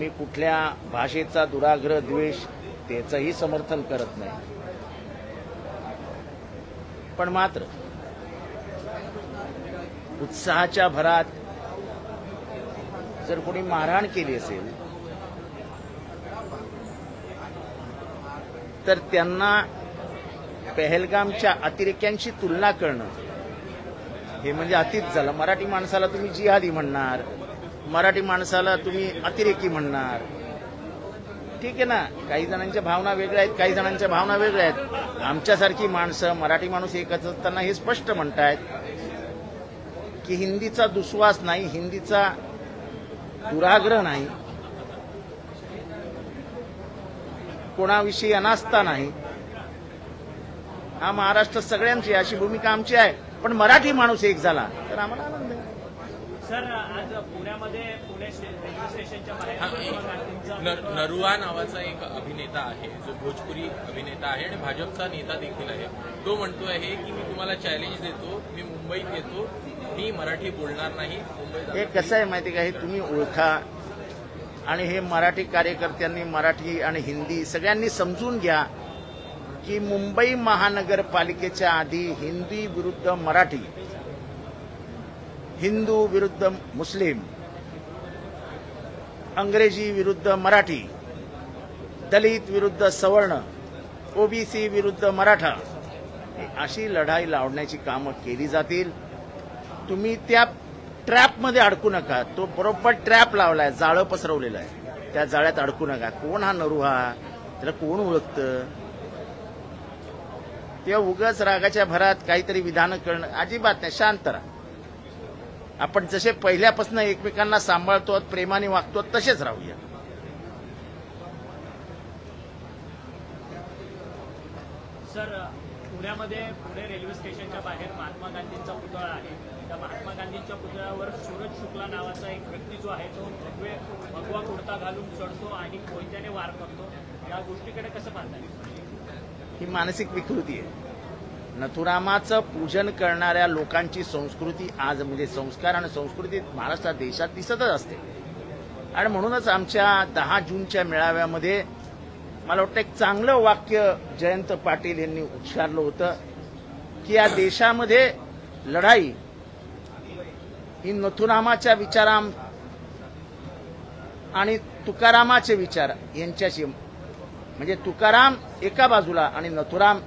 कुठल्या भाषेचा दुराग्रह द्वेष त्याचंही समर्थन करत नाही, पण मात्र उत्साहाच्या भरात जर कोणी मारहाण केली असेल तर त्यांना पहलगामच्या अतिरेक्यांशी तुलना करणं हे म्हणजे अतिच झालं. मराठी माणसाला तुम्ही जिहादी म्हणणार, मराठी माणसाला तुम्ही अतिरेकी म्हणणार. ठीक आहे ना, काही जणांच्या भावना वेगळ्या आहेत, काही जणांच्या भावना वेगळ्या आहेत. आमच्यासारखी माणसं, मराठी माणूस एकच असताना हे स्पष्ट म्हणतायत की हिंदीचा दुस्वास नाही, हिंदीचा दुराग्रह नाही, कोणाविषयी अनास्था नाही. हा महाराष्ट्र सगळ्यांची अशी भूमिका आमची आहे, पण मराठी माणूस एक झाला तर आम्हाला आनंद आहे. सर, आज पुण्यामध्ये पुणे रेल्वे स्टेशनच्या बाहेर नरुआ नावाचा एक अभिनेता आहे जो भोजपुरी अभिनेता आहे आणि भाजपचा नेता देखील आहे. तो म्हणतो आहे की मी तुम्हाला चॅलेंज देतो, मी मुंबईत येतो, मी मराठी बोलणार नाही. हे कसं आहे माहिती का, हे तुम्ही ओळखा आणि हे मराठी कार्यकर्त्यांनी मराठी आणि हिंदी सगळ्यांनी समजून घ्या की मुंबई महानगरपालिकेच्या आधी हिंदी विरुद्ध मराठी, हिंदू विरुद्ध मुस्लिम, अंग्रेजी विरुद्ध मराठी, दलित विरुद्ध सवर्ण, ओबीसी विरुद्ध मराठा, अशी लढाई लावण्याची कामं केली जातील. तुम्ही त्या ट्रॅपमध्ये अडकू नका. तो बरोबर ट्रॅप लावलाय, जाळं पसरवलेलं आहे, त्या जाळ्यात अडकू नका. कोण हा नरुहा, त्याला कोण ओळखतं? ते उगाच रागाच्या भरात काहीतरी विधानं करणं अजिबात नाही. शांत राहा. आपण जसे पहिल्यापासून एकमेकांना सांभाळतो, प्रेमाने वागतो, तसेच राहूया. सर, पुण्यामध्ये पुणे रेल्वे स्टेशनच्या बाहेर महात्मा गांधींचा पुतळा आहे. त्या महात्मा गांधींच्या पुतळ्यावर सूरज शुक्ला नावाचा एक व्यक्ती जो आहे तो भगवा कुर्ता घालून चढतो आणि कोयत्याने वार करतो. या गोष्टीकडे कसं पाहताय? ही मानसिक विकृती आहे. नथुरामाचं पूजन करणाऱ्या लोकांची संस्कृती आज म्हणजे संस्कार आणि संस्कृती महाराष्ट्रात देशात दिसतच असते. आणि म्हणूनच आमच्या 10 जूनच्या मेळाव्यामध्ये मला वाटतं एक चांगलं वाक्य जयंत पाटील यांनी उच्चारलं होतं की या देशामध्ये लढाई ही नथुरामाच्या विचारा आणि तुकारामाचे विचार यांच्याशी, म्हणजे तुकाराम एका बाजूला आणि नथुराम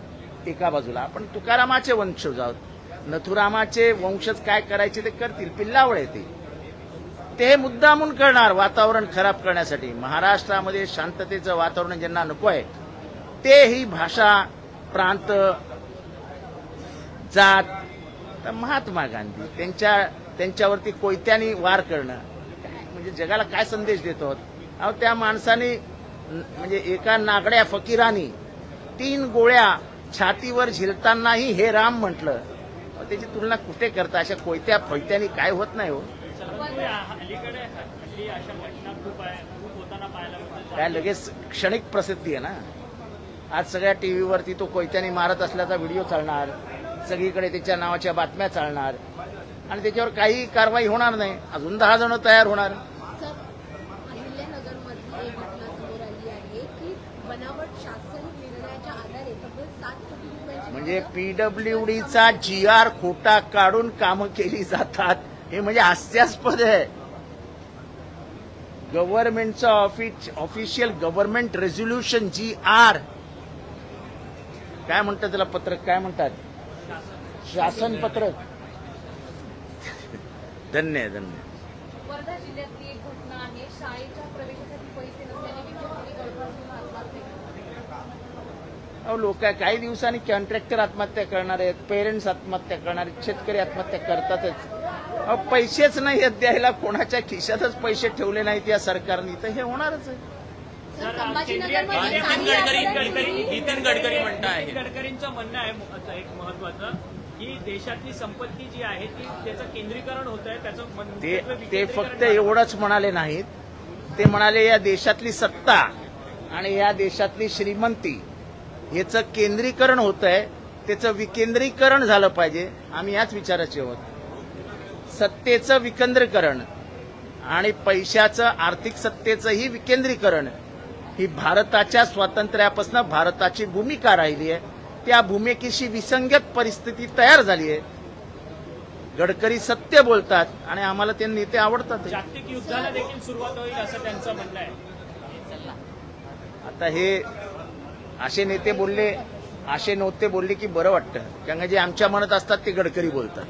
एका बाजूला. आपण तुकारामाचे वंशज आहोत, नथुरामाचे वंशज काय करायचे ते करतील, पिल्लावळ येते ते मुद्दामून करणार वातावरण खराब करण्यासाठी. महाराष्ट्रामध्ये शांततेचं वातावरण ज्यांना नको आहे ते ही भाषा, प्रांत, जात, तर महात्मा गांधी त्यांच्यावरती कोयत्यानी वार करणं म्हणजे जगाला काय संदेश देतो? अहो, त्या माणसाने म्हणजे एका नागड्या फकीरानी 3 गोळ्या छातीवर झिलतानाही हे राम म्हटलं. त्याची तुलना कुठे करता? अशा कोयत्या फैत्यानी काय होत नाही हो. काय लगेच क्षणिक प्रसिद्धी आहे ना. आज सगळ्या टीव्हीवरती तो कोयत्यानी मारत असल्याचा व्हिडिओ चालणार, सगळीकडे त्याच्या नावाच्या बातम्या चालणार आणि त्याच्यावर काही कारवाई होणार नाही. अजून 10 जण तयार होणार. म्हणजे पीडब्ल्यूडीचा GR खोटा काढून कामं केली जातात, हे म्हणजे हास्यास्पद आहे. गव्हर्नमेंटचं ऑफिशियल गव्हर्नमेंट रेझोल्युशन GR काय म्हणतात त्याला, पत्रक काय म्हणतात, शासन पत्रक. धन्य धन्य. वर्धा जिल्ह्यातली एक घटना आहे. शाळेच्या प्रवेशासाठी पैसे नसल्याने विद्यार्थी गळफासून आत्महत्या करतात. अहो, लोक काही दिवसांनी कॉन्ट्रॅक्टर आत्महत्या करणार आहेत, पेरेंट्स आत्महत्या करणार आहेत, शेतकरी आत्महत्या करतातच. अहो, पैसेच नाही आहेत द्यायला, कोणाच्या खिशातच पैसे ठेवले नाहीत या सरकारने, तर हे होणारच आहे. नितीन गडकरी म्हणताय, गडकरींचं म्हणणं आहे एक महत्वाचं की देशातली संपत्ती जी आहे ती त्याचं केंद्रीकरण होत आहे. त्याचं ते फक्त एवढंच म्हणाले नाहीत, ते म्हणाले या देशातली सत्ता आणि या देशातली श्रीमंती याचं केंद्रीकरण होत आहे, त्याचं विकेंद्रीकरण झालं पाहिजे. आम्ही याच विचाराचे आहोत. सत्तेचं विकेंद्रीकरण आणि पैशाचं आर्थिक सत्तेचंही विकेंद्रीकरण ही भारताच्या स्वातंत्र्यापासून भारताची भूमिका राहिली आहे. त्या भूमिकेशी विसंगत परिस्थिती तयार झाली आहे. गडकरी सत्य बोलतात आणि आम्हाला ते नेते आवडतात. जागतिक युद्धाला देखील सुरुवात होईल असं त्यांचं म्हणणं आहे. आता हे असे नेते बोलले, असे नव्हते बोलले की बरं वाटतं, कारण जे आमच्या मनात असतात ते गडकरी बोलतात.